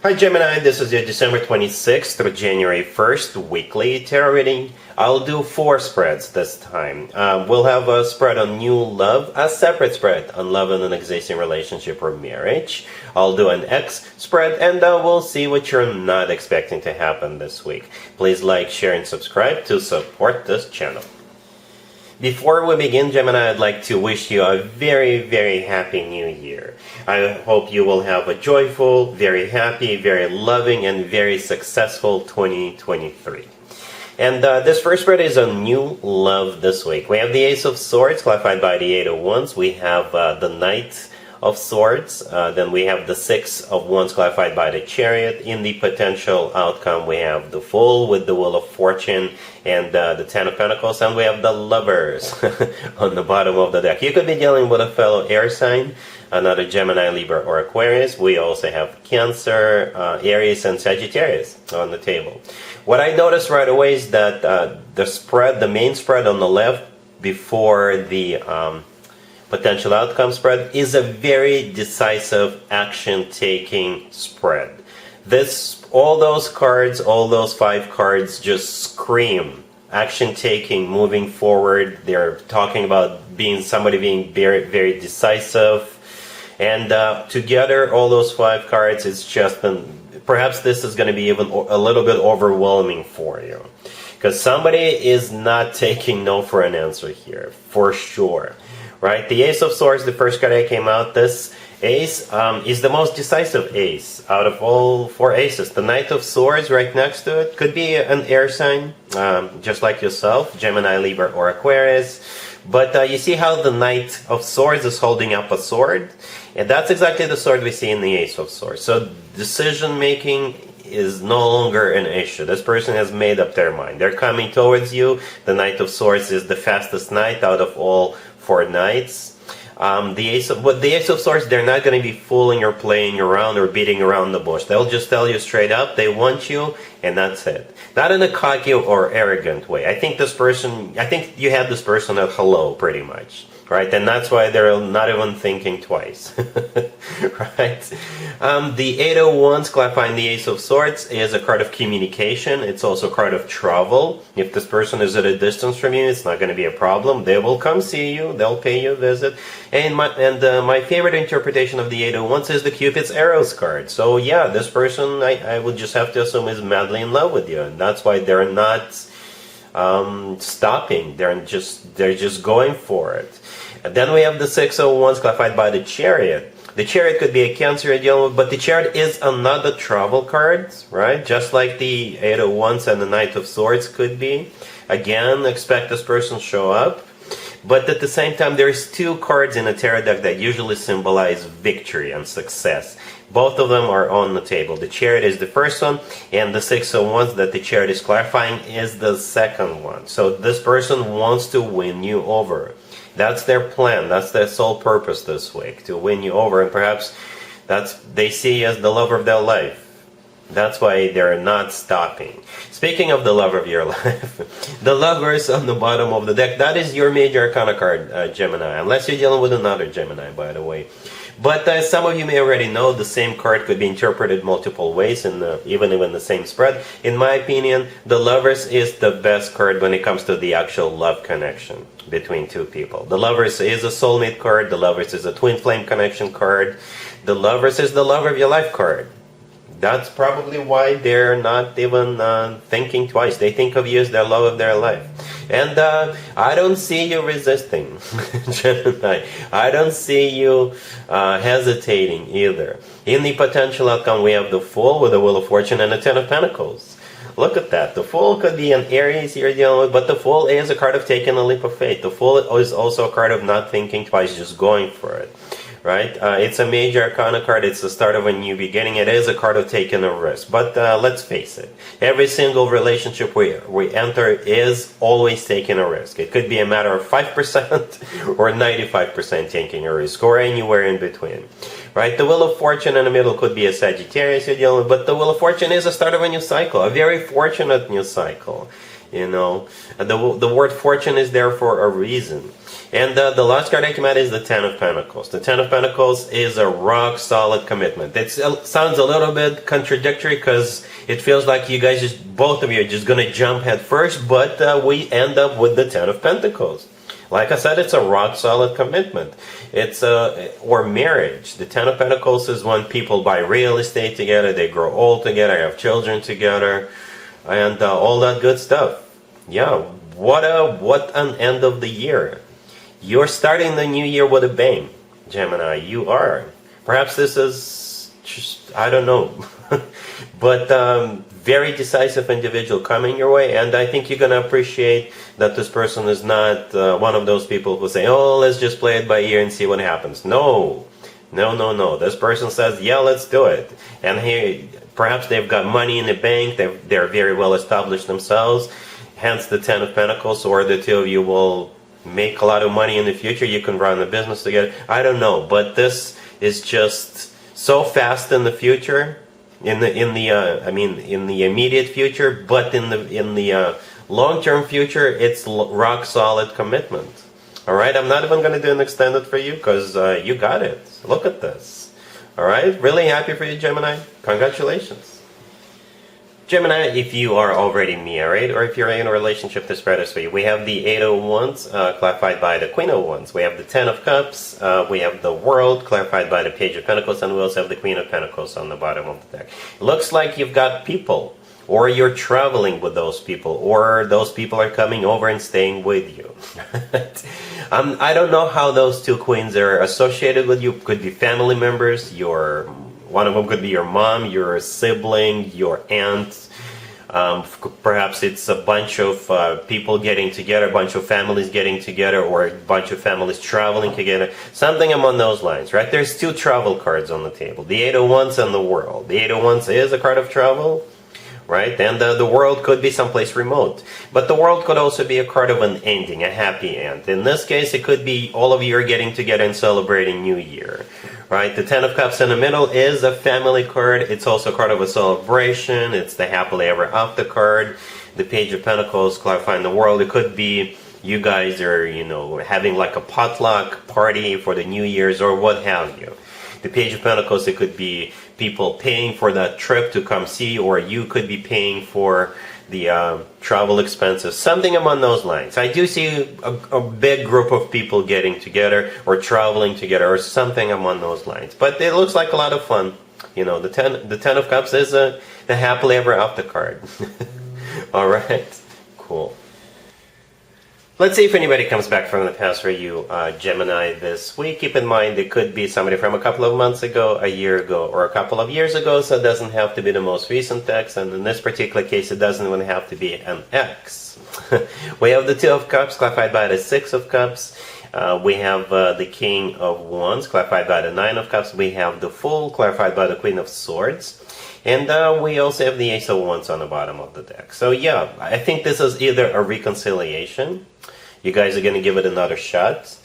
Hi Gemini, this is your December 26th through January 1st weekly tarot reading. I'll do 4 spreads this time. We'll have a spread on new love, a separate spread on love in an existing relationship or marriage. I'll do an X spread, and we'll see what you're not expecting to happen this week. Please like, share, and subscribe to support this channel. Before we begin, Gemini, I'd like to wish you a very, very happy new year. I hope you will have a joyful, very happy, very loving, and very successful 2023. And this first spread is on new love this week. We have the Ace of Swords, clarified by the Eight of Wands. We have the Knight of Swords. Then we have the Six of Wands, clarified by the Chariot. In the potential outcome, we have the Fool with the Wheel of Fortune and the Ten of Pentacles. And we have the Lovers on the bottom of the deck. You could be dealing with a fellow air sign, another Gemini, Libra, or Aquarius. We also have Cancer, Aries, and Sagittarius on the table. What I noticed right away is that the main spread on the left before the potential outcome spread is a very decisive action-taking spread. All those cards, all those 5 cards just scream action-taking, moving forward. They're talking about somebody being very, very decisive. And together, all those 5 cards, it's just perhaps this is going to be even a little bit overwhelming for you. Because somebody is not taking no for an answer here, for sure. Right? The Ace of Swords, the first card that came out, this ace is the most decisive ace out of all 4 aces. The Knight of Swords right next to it could be an air sign, just like yourself, Gemini, Libra, or Aquarius. But you see how the Knight of Swords is holding up a sword? And that's exactly the sword we see in the Ace of Swords. So decision-making is no longer an issue. This person has made up their mind. They're coming towards you. The Knight of Swords is the fastest knight out of all 4 knights. The Ace of Swords, they're not going to be fooling or playing around or beating around the bush. They'll just tell you straight up they want you, and that's it. Not in a cocky or arrogant way. I think you had this person at hello, pretty much. Right? And that's why they're not even thinking twice. Right? The Eight of Wands, clarifying the Ace of Swords, is a card of communication. It's also a card of travel. If this person is at a distance from you, it's not going to be a problem. They will come see you. They'll pay you a visit. And my favorite interpretation of the Eight of Wands is the Cupid's Arrows card. So yeah, this person, I would just have to assume, is madly in love with you. And that's why they're not stopping. They're just going for it. And then we have the Six of Wands, clarified by the Chariot. The Chariot could be a Cancer you're dealing with, but the Chariot is another travel card, right? Just like the Eight of Wands and the Knight of Swords could be. Again, expect this person to show up. But at the same time, there's 2 cards in a tarot deck that usually symbolize victory and success. Both of them are on the table. The Chariot is the first one, and the Six of Wands that the Chariot is clarifying is the second one. So this person wants to win you over. That's their plan. That's their sole purpose this week, to win you over. And perhaps they see you as the lover of their life. That's why they're not stopping. Speaking of the lover of your life, the Lovers on the bottom of the deck, that is your major arcana card, Gemini. Unless you're dealing with another Gemini, by the way. But as some of you may already know, the same card could be interpreted multiple ways, even in the same spread. In my opinion, the Lovers is the best card when it comes to the actual love connection between 2 people. The Lovers is a soulmate card. The Lovers is a twin flame connection card. The Lovers is the lover of your life card. That's probably why they're not even thinking twice. They think of you as their love of their life. And I don't see you resisting, Gemini. I don't see you hesitating either. In the potential outcome, we have the Fool with the Wheel of Fortune and the Ten of Pentacles. Look at that. The Fool could be an Aries you're dealing with, but the Fool is a card of taking a leap of faith. The Fool is also a card of not thinking twice, just going for it. Right? It's a major arcana card. It's the start of a new beginning. It is a card of taking a risk. But let's face it. Every single relationship we enter is always taking a risk. It could be a matter of 5% or 95% taking a risk, or anywhere in between. Right? The Wheel of Fortune in the middle could be a Sagittarius you're dealing with, but the Wheel of Fortune is the start of a new cycle, a very fortunate new cycle. You know, the word fortune is there for a reason. And the last card I came out is the Ten of Pentacles. The Ten of Pentacles is a rock solid commitment. It sounds a little bit contradictory because it feels like you guys both of you are just going to jump head first, but we end up with the Ten of Pentacles. Like I said, it's a rock solid commitment. It's or marriage. The Ten of Pentacles is when people buy real estate together, they grow old together, have children together, and all that good stuff. Yeah, what an end of the year. You're starting the new year with a bang, Gemini. You are. Perhaps this is just, I don't know. But very decisive individual coming your way. And I think you're going to appreciate that this person is not one of those people who say, oh, let's just play it by ear and see what happens. No. No. This person says, yeah, let's do it. And here, perhaps they've got money in the bank. They're very well established themselves. Hence the Ten of Pentacles. Or the two of you will make a lot of money in the future. You can run the business together. I don't know, but this is just so fast in the future, in the immediate future, but in the long-term future, it's rock solid commitment. All right, I'm not even going to do an extended for you because you got it. Look at this. All right, really happy for you, Gemini. Congratulations. Gemini, if you are already married or if you're in a relationship, this spread is for you. We have the Eight of Wands, clarified by the Queen of Wands. We have the Ten of Cups. We have the World, clarified by the Page of Pentacles. And we also have the Queen of Pentacles on the bottom of the deck. It looks like you've got people, or you're traveling with those people, or those people are coming over and staying with you. I don't know how those two queens are associated with you. Could be family members, one of them could be your mom, your sibling, your aunt. Perhaps it's a bunch of people getting together, a bunch of families getting together, or a bunch of families traveling together. Something among those lines, right? There's two travel cards on the table. The Eight of Wands and the World. The Eight of Wands is a card of travel, right? And the World could be someplace remote. But the World could also be a card of an ending, a happy end. In this case, it could be all of you are getting together and celebrating New Year. Right, the Ten of Cups in the middle is a family card. It's also a card of a celebration. It's the happily ever after card. The Page of Pentacles clarifying the World. It could be you guys are, having like a potluck party for the New Year's or what have you. The Page of Pentacles, it could be people paying for that trip to come see, or you could be paying for the travel expenses, something among those lines. I do see a big group of people getting together or traveling together or something among those lines. But it looks like a lot of fun. The Ten of Cups is the happily ever after card. All right, cool. Let's see if anybody comes back from the past for you, Gemini, this week. Keep in mind, it could be somebody from a couple of months ago, a year ago, or a couple of years ago, so it doesn't have to be the most recent ex, and in this particular case, it doesn't even have to be an ex. We have the Two of Cups, clarified by the Six of Cups. We have the King of Wands, clarified by the Nine of Cups. We have the Fool, clarified by the Queen of Swords. And we also have the Ace of Wands on the bottom of the deck. So yeah, I think this is either a reconciliation. You guys are going to give it another shot.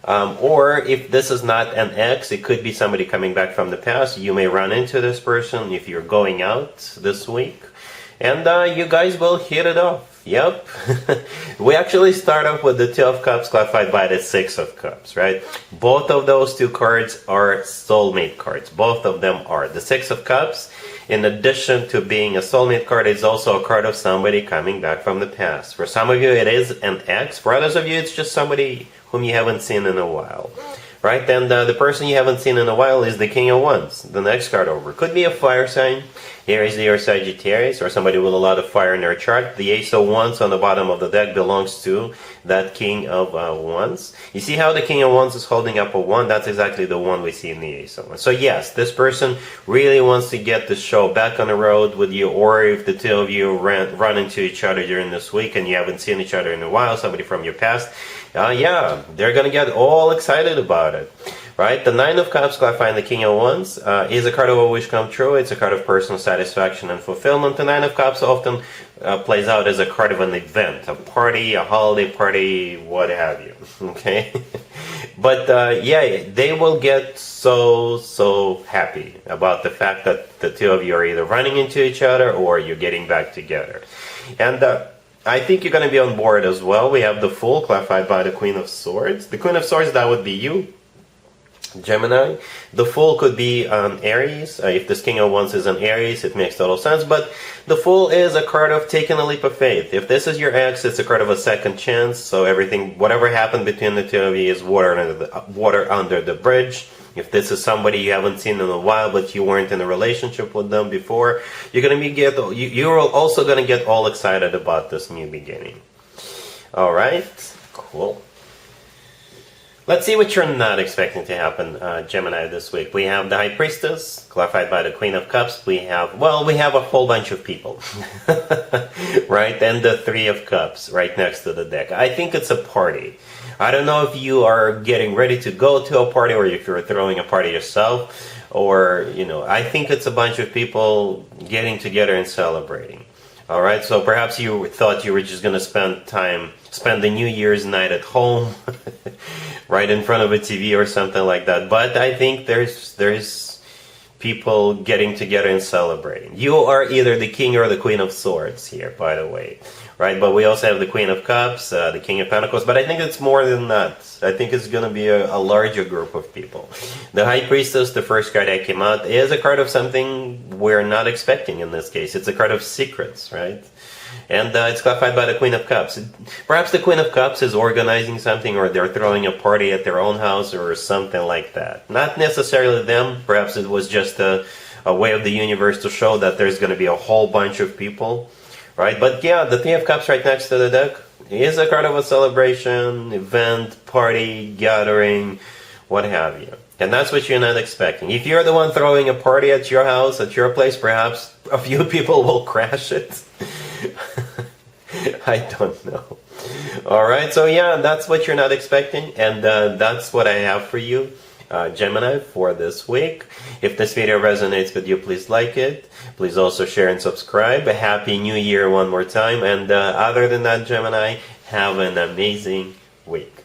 Or if this is not an ex, it could be somebody coming back from the past. You may run into this person if you're going out this week. And you guys will hit it off. Yep. We actually start off with the Two of Cups clarified by the Six of Cups, right? Both of those two cards are soulmate cards. Both of them are. The Six of Cups, in addition to being a soulmate card, is also a card of somebody coming back from the past. For some of you, it is an ex. For others of you, it's just somebody whom you haven't seen in a while. Right? And the person you haven't seen in a while is the King of Wands, the next card over. Could be a fire sign, Aries, Leo, Sagittarius, or somebody with a lot of fire in their chart. The Ace of Wands on the bottom of the deck belongs to that King of Wands. You see how the King of Wands is holding up a wand? That's exactly the one we see in the Ace of Wands. So yes, this person really wants to get the show back on the road with you, or if the two of you run into each other during this week and you haven't seen each other in a while, somebody from your past, yeah, they're going to get all excited about it. Right? The Nine of Cups, clarifying the King of Wands, is a card of a wish come true. It's a card of personal satisfaction and fulfillment. The Nine of Cups often plays out as a card of an event, a party, a holiday party, what have you. Okay? But yeah, they will get so happy about the fact that the two of you are either running into each other or you're getting back together. And I think you're going to be on board as well. We have the Fool, clarified by the Queen of Swords. The Queen of Swords, that would be you, Gemini. The Fool could be Aries. If this King of Wands is an Aries, it makes total sense. But the Fool is a card of taking a leap of faith. If this is your ex, it's a card of a second chance. So everything, whatever happened between the two of you is water under the bridge. If this is somebody you haven't seen in a while, but you weren't in a relationship with them before, you're also gonna get all excited about this new beginning. All right, cool. Let's see what you're not expecting to happen, Gemini, this week. We have the High Priestess, clarified by the Queen of Cups. We have a whole bunch of people, right? And the Three of Cups right next to the deck. I think it's a party. I don't know if you are getting ready to go to a party or if you're throwing a party yourself, or, I think it's a bunch of people getting together and celebrating. All right, so perhaps you thought you were just going to spend the New Year's night at home, right in front of a TV or something like that. But I think there's people getting together and celebrating. You are either the King or the Queen of Swords here, by the way, right? But we also have the Queen of Cups, the King of Pentacles. But I think it's more than that. I think it's going to be a larger group of people. The High Priestess, the first card that came out, is a card of something we're not expecting in this case. It's a card of secrets, right? And it's clarified by the Queen of Cups. Perhaps the Queen of Cups is organizing something, or they're throwing a party at their own house or something like that. Not necessarily them. Perhaps it was just a way of the universe to show that there's going to be a whole bunch of people, right? But yeah, the Three of Cups right next to the deck is a card of a celebration, event, party, gathering, what have you. And that's what you're not expecting. If you're the one throwing a party at your house, at your place, perhaps a few people will crash it. I don't know. All right, so yeah, that's what you're not expecting, and that's what I have for you, Gemini, for this week. If this video resonates with you, please like it. Please also share and subscribe. A Happy New Year one more time, and other than that, Gemini, have an amazing week.